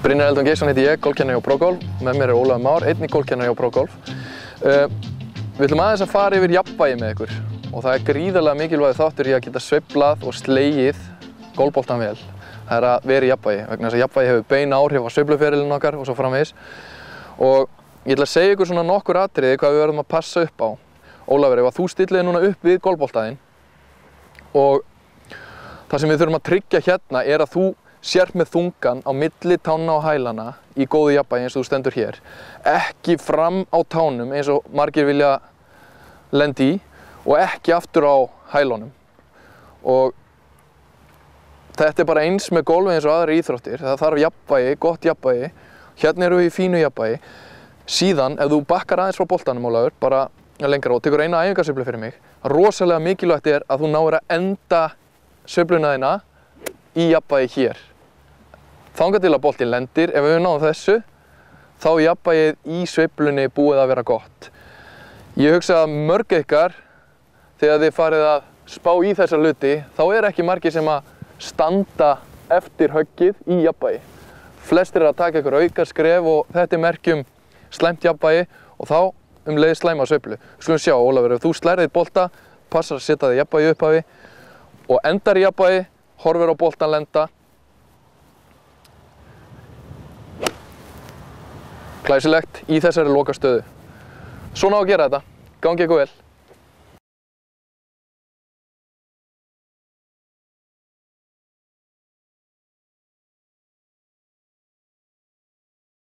Brynjar Eldon Geirsson heiti ég, golfkennari hjá ProGolf. Með mér Ólafur Már, einnig golfkennari hjá ProGolf. Við ætlum aðeins að fara yfir jafnvægi með ykkur og það gríðarlega mikilvægur þáttur í að geta sveiflað og slegið golfboltann vel. Það að vera í jafnvægi, vegna þess að jafnvægi hefur bein áhrif á sveifluferilinn okkar og svo framvegis. Og ég ætla að segja ykkur svona nokkur atriði hvað við verðum að passa upp á. Ólafur, ef þú stillir núna upp við golfboltaðinn og það sem við þurfum að tryggja hérna að þú sért með þungan á milli tánna og hælana í góðu jafnvægi eins og þú stendur hér. Ekki fram á tánum eins og margir vilja lenda í og ekki aftur á hælunum. Og þetta bara eins með golfi eins og aðrar íþróttir. Það þarf jafnvægi, gott jafnvægi. Hérna erum við í fínu jafnvægi. Síðan, ef þú bakkar aðeins frá boltanum, Ólafur, bara lengra og tekur eina æfingasveiflu fyrir mig, rosalega mikilvægt að þú náir að enda sveifluna þína í jafnvægi hér. Þangað til að boltinn lendir, ef við náum þessu, þá er jafnvægið í sveiflunni búið að vera gott. Ég hugsa að mörg ykkar, þegar þið farið að spá í þessa hluti, þá ekki margir sem að standa eftir höggið í jafnvægi. Flestir að taka ykkur aukaskref og þetta merkjum slæmt jafnvægi og þá leið slæma sveiflu. Við skulum sjá, Ólafur, ef þú slærið bolta, passar að setja þig jafnvægi í upphafi og endar í jafnvægi, horfir á boltan lenda. Glæsilegt í þessari lokastöðu. Svona á að gera þetta. Gangi ykkur vel.